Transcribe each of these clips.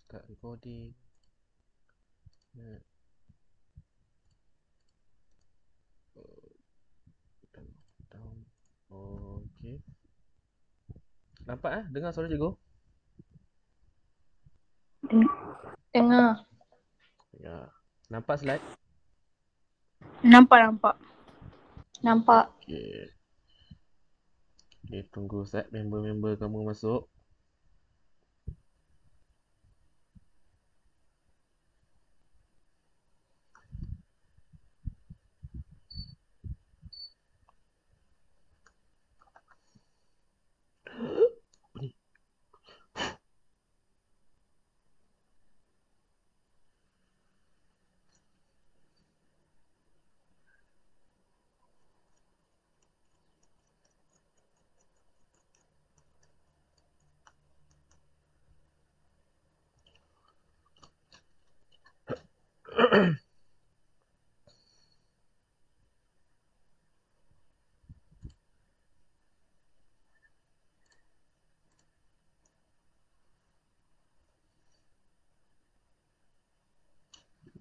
Start recording. Down. Okay. Nampak dengar suara cikgu? Dengar. Ya. Nampak slide? Nampak. Okay. Okay, tunggu set member-member kamu masuk.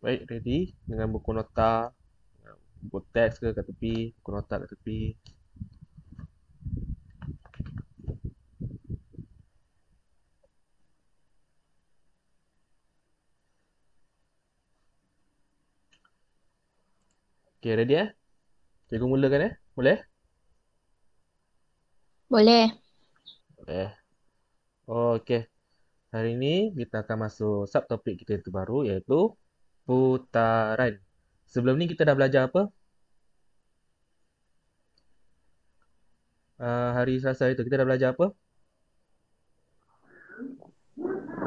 Baik, ready? Dengan buku nota, buku teks ke kat tepi, buku nota kat tepi. Okay, ready Cikgu mulakan Boleh? Boleh. Boleh. Okay. Hari ini kita akan masuk subtopik kita yang terbaru iaitu putaran. Sebelum ni kita dah belajar apa? Hari Selasa itu kita dah belajar apa?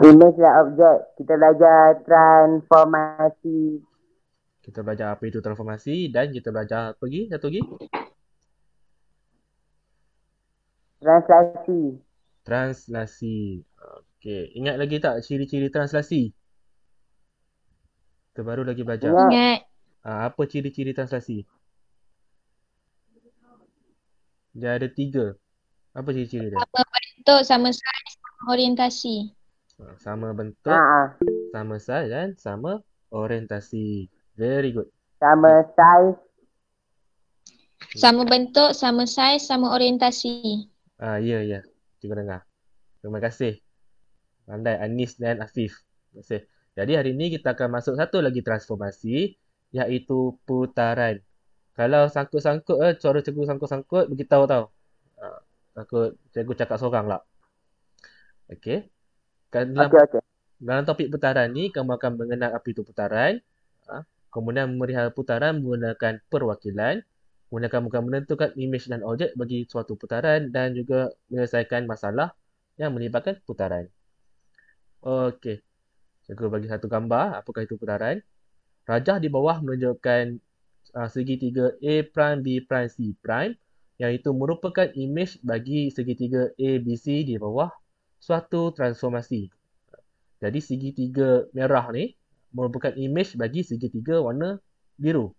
Image dan objek. Kita belajar transformasi. Kita belajar apa itu transformasi dan kita belajar apa lagi? Satu lagi? Translasi. Translasi. Okey, ingat lagi tak ciri-ciri translasi? Kita baru lagi belajar. Ingat. Apa ciri-ciri translasi? Dia ada 3. Apa ciri-ciri dia? Sama bentuk, sama saiz, sama orientasi. Sama bentuk, sama saiz dan sama orientasi. Very good. Sama saiz. Sama bentuk, sama saiz, sama orientasi. Ya. Cikgu dengar. Terima kasih. Pandai Anis dan Afif. Terima kasih. Jadi hari ini kita akan masuk satu lagi transformasi iaitu putaran. Kalau sangkut-sangkut cara cikgu sangkut-sangkut beritahu tau. Takut cikgu cakap seorang lah. Okey. Dalam topik putaran ni kamu akan mengenal apa itu putaran. Kemudian memelihara putaran menggunakan perwakilan. Kemudian kamu akan menentukan imej dan objek bagi suatu putaran dan juga menyelesaikan masalah yang melibatkan putaran. Okey. Cikgu bagi satu gambar apakah itu putaran. Rajah di bawah menunjukkan segitiga A prime B prime C prime yang itu merupakan imej bagi segitiga A B C di bawah suatu transformasi. Jadi segitiga merah ni merupakan imej bagi segitiga warna biru.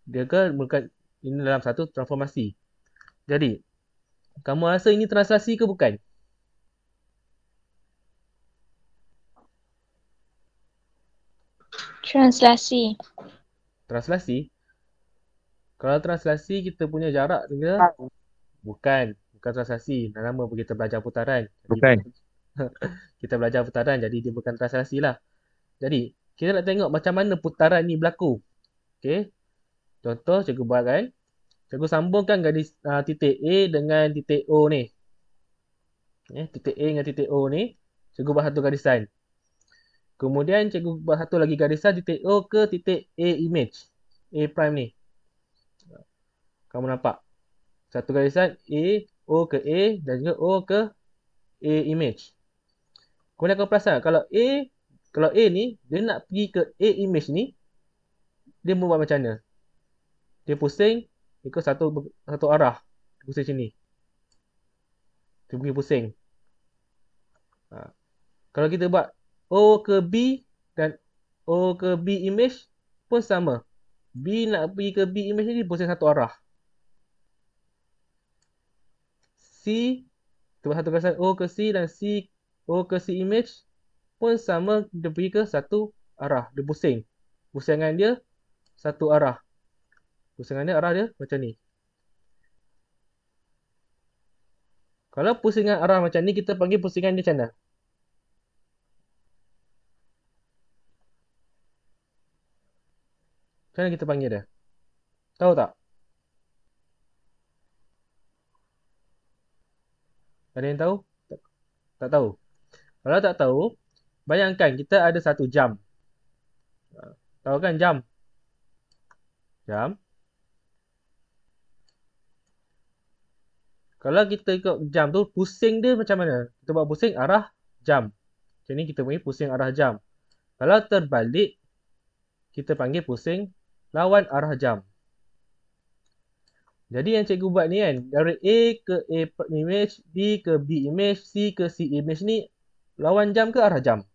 Dia kan merupakan ini dalam satu transformasi. Jadi kamu rasa ini translasi ke bukan? Translasi. Translasi. Kalau translasi kita punya jarak dia bukan translasi. Dah lama kita belajar putaran. Bukan. Kita belajar putaran jadi dia bukan translasi lah. Jadi kita nak tengok macam mana putaran ni berlaku. Okey. Contoh cikgu buat kan. Cikgu sambungkan garis titik A dengan titik O ni. Titik A dengan titik O ni. Cikgu buat satu garisan. Kemudian cikgu buat satu lagi garisan titik O ke titik A image. A prime ni. Kamu nampak? Satu garisan A, O ke A dan juga O ke A image. Kemudian kau perasan kalau A ni dia nak pergi ke A image ni dia buat macam mana? Dia pusing ikut satu arah. Pusing sini. Dia pergi pusing. Kalau kita buat O ke B dan O ke B image pun sama. B nak pergi ke B image ni dia pusing satu arah. C kita buat satu garisan O ke C dan C O ke C image pun sama, dia pergi ke satu arah. Dia pusing. Pusingan dia satu arah. Pusingan dia arah dia macam ni. Kalau pusingan arah macam ni, kita panggil pusingan dia macam mana? Macam mana kita panggil dia? Tahu tak? Ada yang tahu? Tak tahu. Kalau tak tahu, bayangkan kita ada satu jam. Tahu kan jam? Jam. Kalau kita ikut jam tu, pusing dia macam mana? Kita buat pusing arah jam. Macam ni kita panggil pusing arah jam. Kalau terbalik, kita panggil pusing lawan arah jam. Jadi yang cikgu buat ni kan, dari A ke A image, B ke B image, C ke C image ni, lawan jam ke arah jam?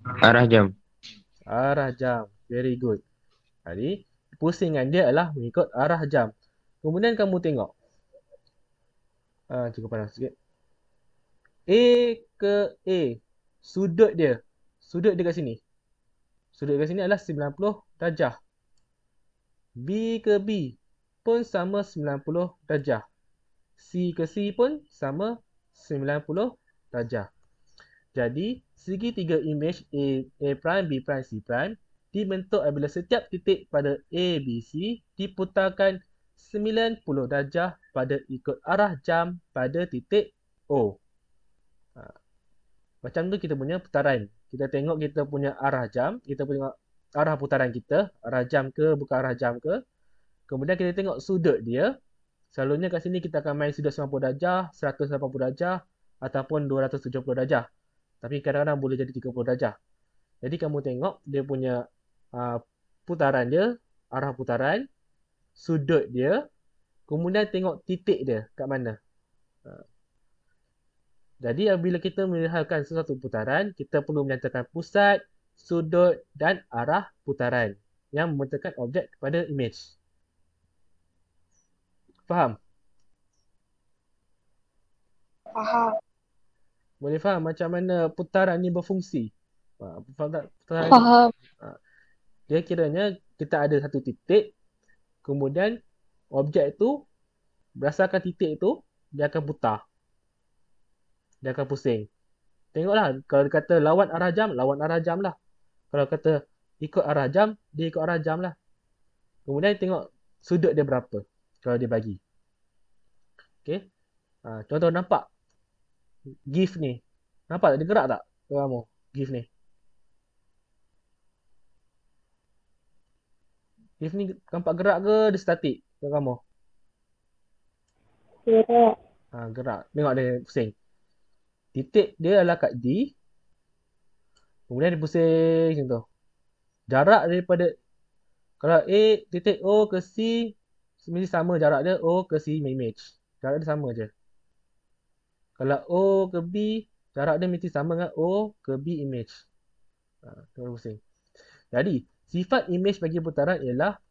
Arah jam. Arah jam. Very good. Jadi, pusingan dia adalah mengikut arah jam. Kemudian kamu tengok. Cikgu pandang sikit. A ke A. Sudut dia. Sudut dia kat sini. Sudut kat sini adalah 90 darjah. B ke B pun sama 90 darjah. C ke C pun sama 90 darjah. Jadi, segitiga image A prime, B prime, C prime dibentuk apabila setiap titik pada A, B, C diputarkan 90 darjah pada ikut arah jam pada titik O. Macam tu kita punya putaran. Kita tengok kita punya arah jam, kita punya arah putaran kita, arah jam ke, bukan arah jam ke. Kemudian kita tengok sudut dia. Selalunya kat sini kita akan main sudut 90 darjah, 180 darjah ataupun 270 darjah. Tapi kadang-kadang boleh jadi 30 darjah. Jadi kamu tengok dia punya putaran dia, arah putaran, sudut dia, kemudian tengok titik dia kat mana. Jadi apabila kita melihatkan sesuatu putaran, kita perlu menyatakan pusat, sudut dan arah putaran yang membentukkan objek kepada image. Faham? Faham. Boleh faham macam mana putaran ni berfungsi? Faham tak? Putaran Faham. dia kiranya kita ada satu titik, kemudian objek tu berdasarkan titik tu dia akan putar. Dia akan pusing. Tengoklah, kalau dia kata lawan arah jam lah. Kalau kata ikut arah jam, dia ikut arah jam lah. Kemudian tengok sudut dia berapa kalau dia bagi. Okay. Contoh nampak GIF ni. Nampak tak? Dia gerak tak? Kamu GIF ni. GIF ni nampak gerak ke dia statik? Kamu? Gerak. Gerak. Tengok dia pusing. Titik dia adalah kat D. Kemudian dia pusing macam tu. Jarak daripada, kalau A titik O ke C, mesti sama jarak dia O ke C image. Jarak dia sama je. Kalau O ke B, jarak dia mesti sama dengan O ke B image. Tengok pusing. Jadi, sifat image bagi putaran ialah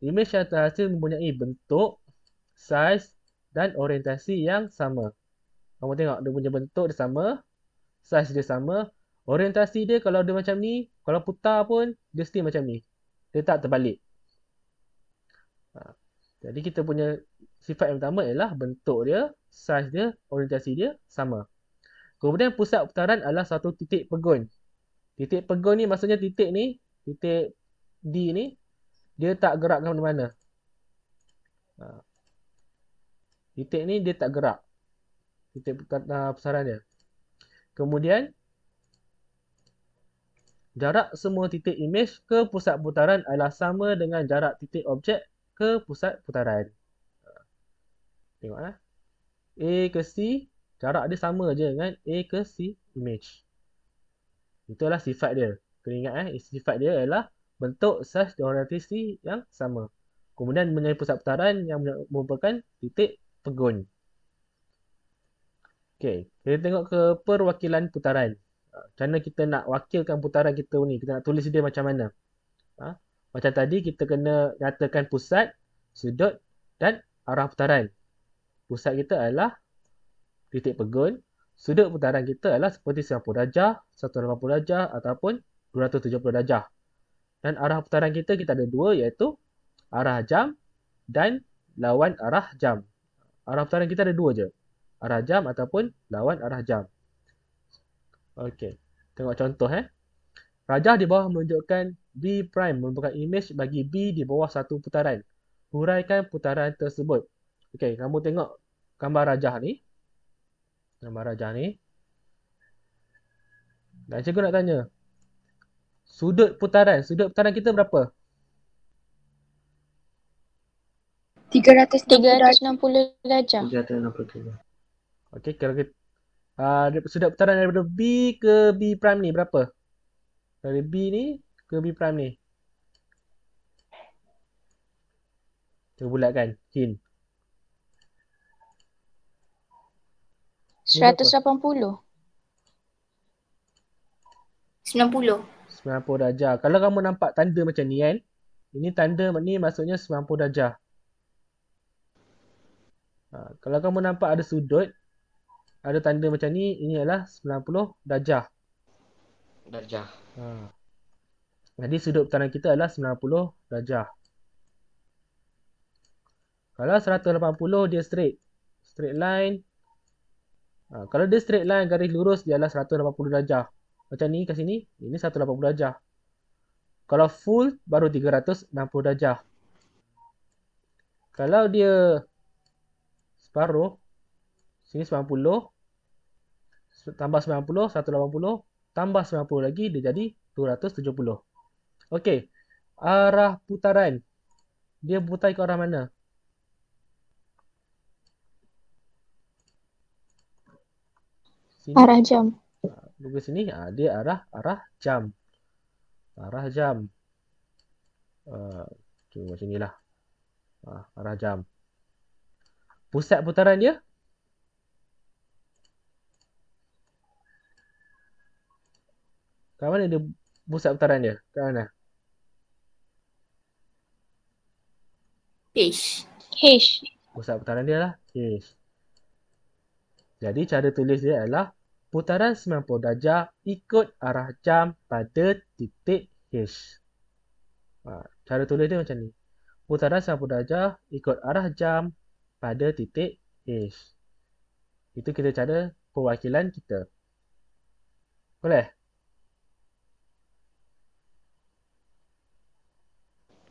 image yang terhasil mempunyai bentuk, saiz dan orientasi yang sama. Kamu tengok dia punya bentuk dia sama, saiz dia sama, orientasi dia kalau dia macam ni, kalau putar pun dia still macam ni. Dia tak terbalik. Jadi kita punya sifat yang pertama ialah bentuk dia, saiz dia, orientasi dia sama. Kemudian pusat putaran adalah satu titik pegun. Titik pegun ni maksudnya titik ni, titik D ni, dia tak gerak ke mana-mana. Titik ni dia tak gerak. Titik pusaran dia. Kemudian, jarak semua titik image ke pusat putaran adalah sama dengan jarak titik objek ke pusat putaran. Tengoklah. A ke C, jarak dia sama je dengan A ke C image. Itulah sifat dia. Kena ingat sifat dia adalah bentuk, saiz dan orientasi yang sama. Kemudian mengenai pusat putaran yang merupakan titik pegun. Okey, kita tengok ke perwakilan putaran. Macam mana kita nak wakilkan putaran kita ni? Kita nak tulis dia macam mana? Macam tadi kita kena nyatakan pusat, sudut dan arah putaran. Pusat kita adalah titik pegun, sudut putaran kita adalah seperti 90 darjah, 180 darjah ataupun 270 darjah. Dan arah putaran kita ada dua, iaitu arah jam dan lawan arah jam. Arah putaran kita ada dua je. Arah jam ataupun lawan arah jam. Okey. Tengok contoh Rajah di bawah menunjukkan B prime merupakan imej bagi B di bawah satu putaran. Huraikan putaran tersebut. Okey, kamu tengok gambar rajah ni. Gambar rajah ni. Dan cikgu nak tanya. Sudut putaran kita berapa? 360 darjah. 360. Okey, kalau kita sudut putaran daripada B ke B prime ni berapa? Dari B ni ke B prime ni. Kita bulatkan. Hint. 180. 90. 90 darjah. Kalau kamu nampak tanda macam ni kan. Ini tanda ni maksudnya 90 darjah. Kalau kamu nampak ada sudut. Ada tanda macam ni. Ini adalah 90 darjah. Darjah. Jadi sudut putaran kita adalah 90 darjah. Kalau 180 dia straight. Straight line. Kalau dia straight line garis lurus dia adalah 180 darjah. Macam ni kat sini. Ini 180 darjah. Kalau full baru 360 darjah. Kalau dia separuh. Sini 90. Tambah 90. 180. Tambah 90 lagi dia jadi 270. Okey. Arah putaran. Dia putar ke arah mana? Sini. Arah jam. Di sini dia arah jam. Arah jam. Macam inilah. Arah jam. Pusat putaran dia? Kat mana dia pusat putaran dia? Kat mana? H. Pusat putaran dia lah H. Jadi cara tulis dia adalah putaran 90 darjah ikut arah jam pada titik H. Cara tulis dia macam ni. Putaran 90 darjah ikut arah jam pada titik H. Itu kita cara perwakilan kita. Boleh?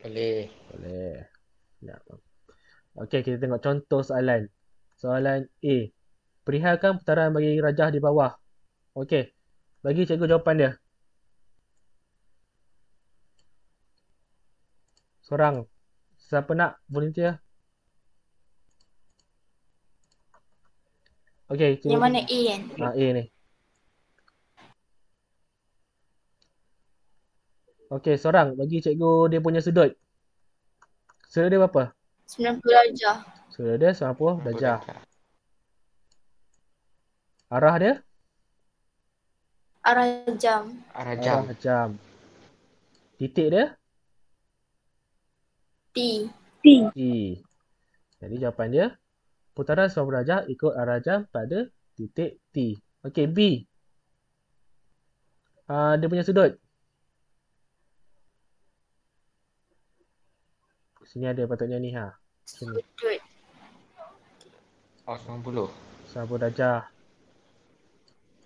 Boleh. Ya. Okey, kita tengok contoh soalan. Soalan A. Perihalkan putaran bagi rajah di bawah. Okey. Bagi cikgu jawapan dia. Seorang. Siapa nak volunteer? Okey. Yang mana A kan? A ni. Okey, seorang. Bagi cikgu dia punya sudut. Sudut dia berapa? 90 darjah. Sudut dia 90 darjah. Arah dia? Arah jam. Arah jam. Arah jam. Titik dia? T. T. Jadi jawapan dia, putaran 90 darjah ikut arah jam pada titik T. Okey, B. Dia punya sudut. Sini ada patutnya ni Sini. Sudut. 90 darjah.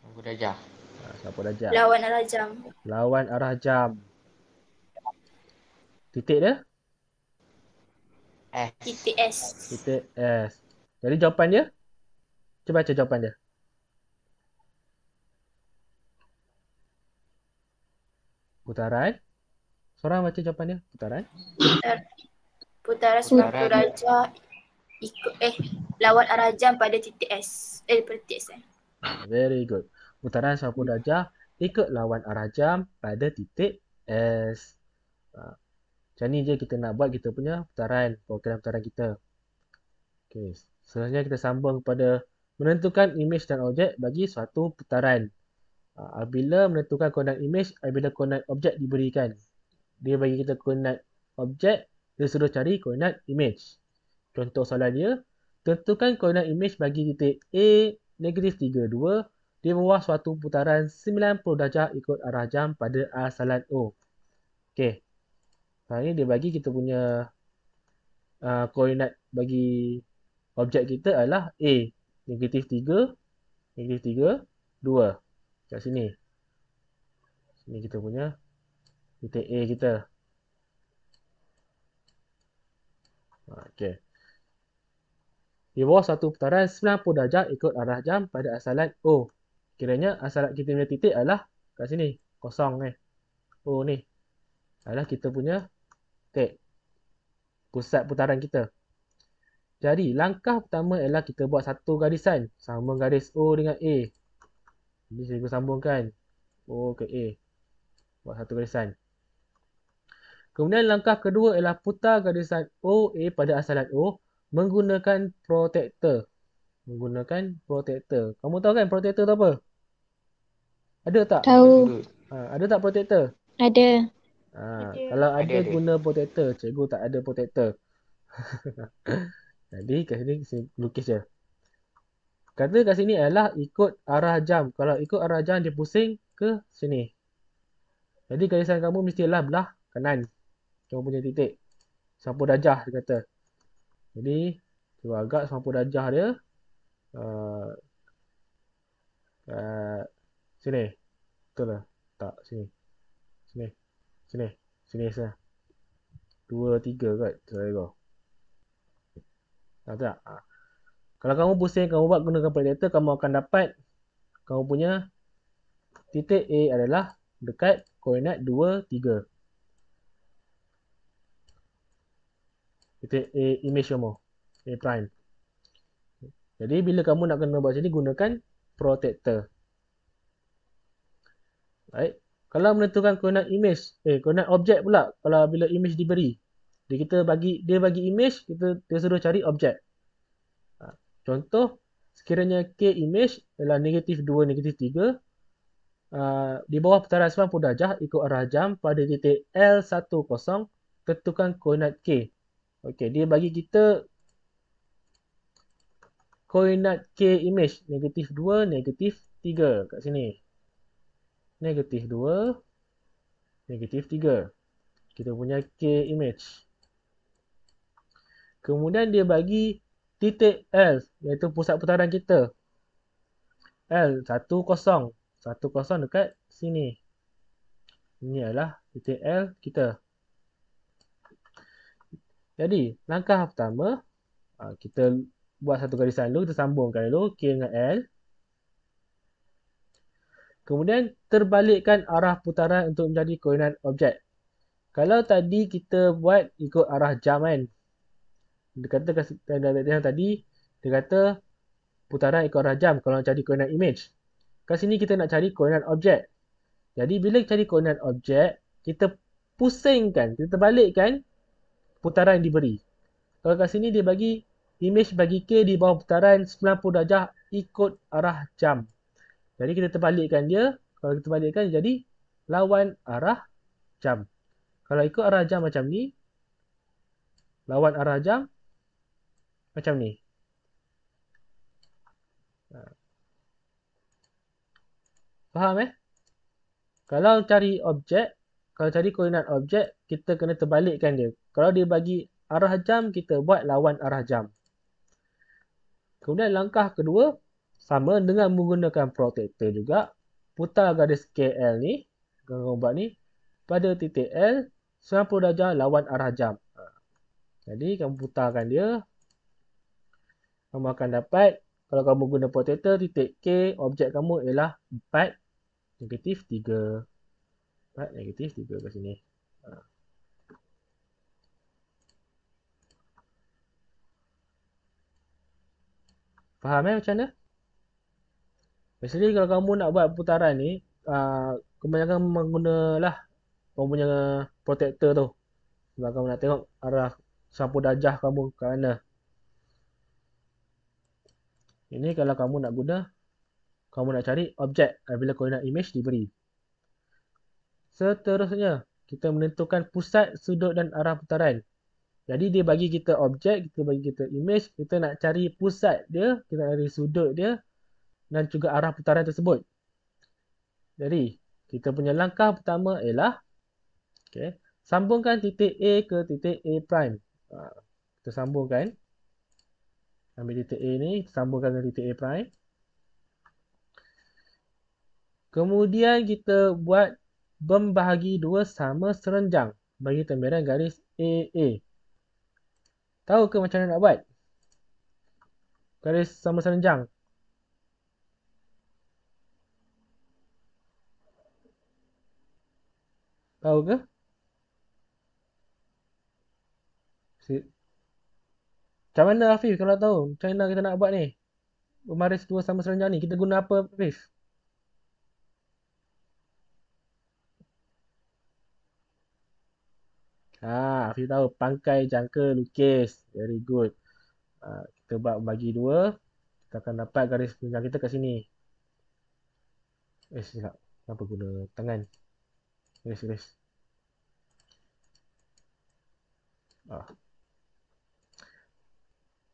90 darjah. 90 darjah. Lawan arah jam. Lawan arah jam. Titik dia? S. Titik S. Titik S. Jadi jawapan dia? Cuba baca jawapan dia. Putaran. Seorang baca jawapan dia. Putaran. Putaran 90 darjah ikut lawan arah jam pada titik S. Pada titik S. Very good. Putaran 90 darjah ikut lawan arah jam pada titik S. Macam ni je kita nak buat kita punya putaran. Perwakilan putaran kita. Okay. Selanjutnya kita sambung kepada menentukan imej dan objek bagi suatu putaran. Apabila menentukan koordinat imej, apabila koordinat objek diberikan. Dia bagi kita koordinat objek, dia suruh cari koordinat imej. Contoh soalan dia, tentukan koordinat imej bagi titik A, negatif 3, 2 di bawah suatu putaran 90 darjah ikut arah jam pada asalan O. Okey. Sekarang ni dia bagi kita punya koordinat bagi objek kita adalah A. Negatif 3, 2. Kat sini. Sini kita punya titik A kita. Okey. Di bawah satu putaran 90 darjah ikut arah jam pada asalan O. Kiranya asalan kita punya titik adalah kat sini. Kosong ni. O ni. Adalah kita punya titik. Pusat putaran kita. Jadi, langkah pertama ialah kita buat satu garisan. Sambung garis O dengan A. Jadi, saya sambungkan O ke A. Buat satu garisan. Kemudian langkah kedua ialah putar garisan OA pada asalan O menggunakan protektor. Kamu tahu kan protektor tu apa? Ada tak? Tahu. Sudut. Ada tak protektor? Ada. Kalau ada Ada. guna protektor, cikgu tak ada protektor. Jadi kat sini saya lukis je. Kata kat sini adalah ikut arah jam. Kalau ikut arah jam dia pusing ke sini. Jadi garisan kamu mestilah belah kanan. Kamu punya titik. 90 darjah dia kata. Jadi cuba agak 90 darjah dia. Sini. Betul lah. Tak, sini. Sini sana. 2, 3 kot. Saya go. Tak? Kalau kamu pusing, kamu buat gunakan protektor, kamu akan dapat kamu punya titik A adalah dekat koordinat 2, 3. Titik A image kamu. A prime. Jadi bila kamu nak kena buat sini, gunakan protektor. Baik. Kalau menentukan koordinat image, koordinat objek pula. Kalau bila image diberi, dia bagi image, dia suruh cari objek. Contoh, sekiranya K image adalah negatif 2, negatif 3. Di bawah putaran 90 darjah ikut arah jam pada titik L10, tentukan koordinat K. Okey, dia bagi kita koordinat K image negatif 2, negatif 3 kat sini. Negatif 2, negatif 3. Kita punya K image. Kemudian dia bagi titik L, iaitu pusat putaran kita. L10, 10 dekat sini. Ini adalah titik L kita. Jadi, langkah pertama, kita buat satu garisan dulu, kita sambungkan dulu K dengan L. Kemudian, terbalikkan arah putaran untuk menjadi koordinat objek. Kalau tadi kita buat ikut arah jam kan. Dia kata tadi, dia kata putaran ikut arah jam kalau nak cari koordinat image. Kat sini kita nak cari koordinat objek. Jadi, bila cari koordinat objek, kita pusingkan, kita terbalikkan putaran yang diberi. Kalau kat sini dia bagi image bagi K di bawah putaran 90 darjah ikut arah jam. Jadi kita terbalikkan dia. Kalau kita terbalikkan jadi lawan arah jam. Kalau ikut arah jam macam ni, lawan arah jam macam ni. Faham Kalau cari objek, kalau cari koordinat objek, kita kena terbalikkan dia. Kalau dia bagi arah jam, kita buat lawan arah jam. Kemudian langkah kedua, sama dengan menggunakan protektor juga, putar garis KL ni, kamu buat ni, pada titik L, 90 darjah lawan arah jam. Jadi, kamu putarkan dia. Kamu akan dapat, kalau kamu guna protektor, titik K, objek kamu ialah 4, negatif 3. 4, negatif 3 kat sini. Faham macam mana? Biasanya kalau kamu nak buat putaran ni, kebanyakan menggunalah kamu punya protektor tu. Sebab kamu nak tengok arah 90 darjah kamu ke mana. Ini kalau kamu nak guna, kamu nak cari objek bila koordinat image diberi. Seterusnya, kita menentukan pusat, sudut dan arah putaran. Jadi dia bagi kita objek, kita bagi kita image, kita nak cari pusat dia, kita nak cari sudut dia. dan juga arah putaran tersebut. Jadi, kita punya langkah pertama ialah sambungkan titik A ke titik A prime. Kita sambungkan. Ambil titik A ni, sambungkan ke titik A prime. Kemudian kita buat membahagi dua sama serenjang bagi temberan garis AA. Tahu ke macam mana nak buat? Garis sama serenjang. Tahu ke? Macam mana Afif kalau tahu? Macam mana kita nak buat ni? Membaris dua sama serenjang ni. Kita guna apa Afif? Afif tahu. Pangkai jangka lukis. Very good. Kita buat bagi dua. Kita akan dapat garis serenjang kita kat sini. Silap. Kenapa guna tangan? Garis.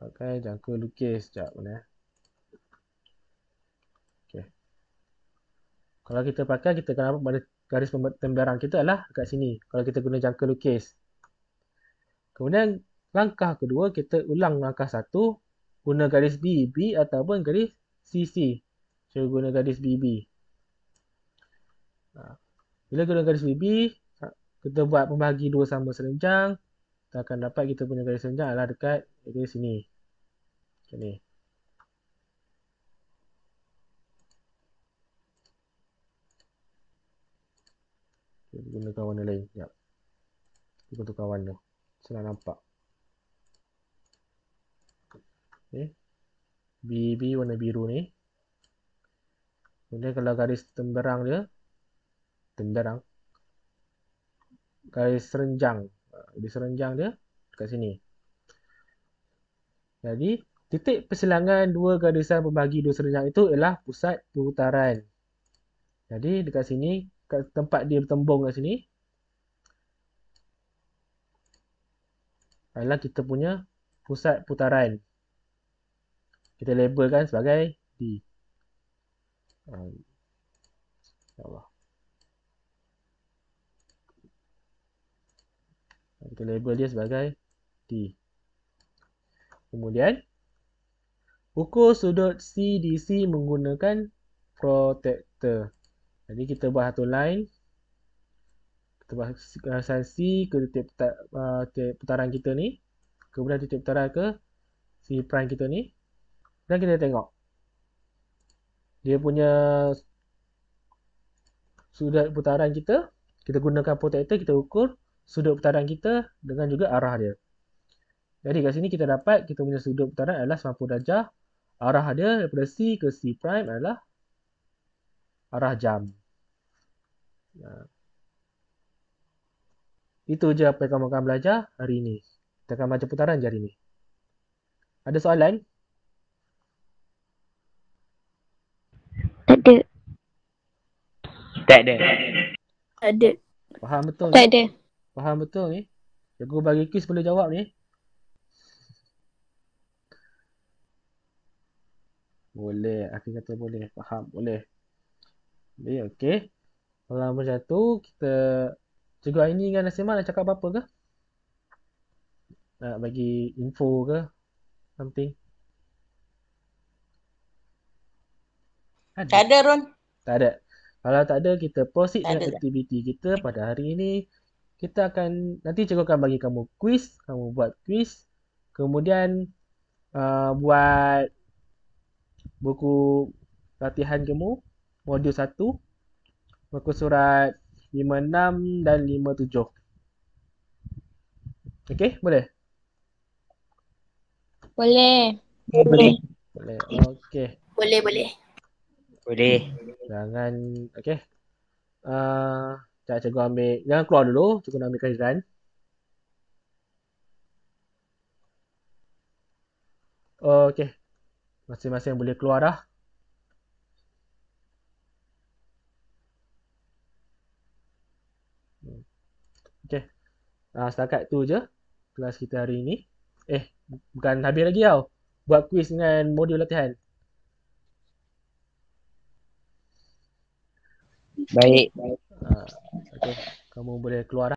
Pakai jangka lukis. Sekejap mana. Okay. Kalau kita pakai, kita akan dapat pada garis pemberan kita adalah dekat sini. Kalau kita guna jangka lukis. Kemudian langkah kedua, kita ulang langkah satu. Guna garis BB ataupun garis CC. Saya guna garis BB. Bila guna garis BB, kita buat pembahagi dua sama serenjang. Kita akan dapat kita punya garis serenjang adalah dekat sini. Macam ni. Kita gunakan warna lain. Sekejap. Kita tukar warna. Senang nampak. BB warna biru ni. Kemudian kalau garis temberang dia. Garis serenjang. Garis serenjang dia dekat sini. Jadi, titik persilangan dua garisan pembagi dua serenjang itu ialah pusat putaran. Jadi, dekat sini, kat tempat dia bertembung kat sini, adalah kita punya pusat putaran. Kita labelkan sebagai D. InsyaAllah. Kita label dia sebagai D. Kemudian, ukur sudut CDC menggunakan protektor. Jadi, kita buat satu line. Kita buat garisan C ke titik putaran kita ni. Kemudian titik putaran ke C prime kita ni. Dan kita tengok. Dia punya sudut putaran kita. Kita gunakan protektor, kita ukur sudut putaran kita dengan juga arah dia. Jadi kat sini kita dapat kita punya sudut putaran adalah 90 darjah. Arah dia daripada C ke C prime adalah arah jam. Itu je apa yang kamu akan belajar hari ini. Kita akan baca putaran je hari ini. Ada soalan? Tak ada. Tak ada. Tak ada. Faham betul Tak ni? ada. Faham betul ni? Cikgu bagi quiz boleh jawab ni? Boleh. Akhir kata boleh. Faham. Boleh. Okey. Kalau macam tu, kita... Cikgu Aini dengan Nasimah nak cakap apa-apa ke? Nak bagi info ke? Something? Tak ada, Ron. Tak ada. Kalau tak ada, kita proceed Tak dengan ada. aktiviti kita pada hari ini. Kita akan, nanti cikgu akan bagi kamu quiz. Kamu buat quiz. Kemudian, buat buku latihan kamu. Modul 1. Muka surat 56 dan 57. Okey, boleh? Boleh. Boleh. Okey. Boleh, boleh. Boleh. Jangan, okey. Cikgu ambil, jangan keluar dulu. Cikgu nak ambil kehadiran. Okey. Masing-masing boleh keluar dah. Okey. Setakat tu je kelas kita hari ini. Bukan habis lagi tau. Buat quiz dengan modul latihan. Baik. Okey, kamu boleh keluar.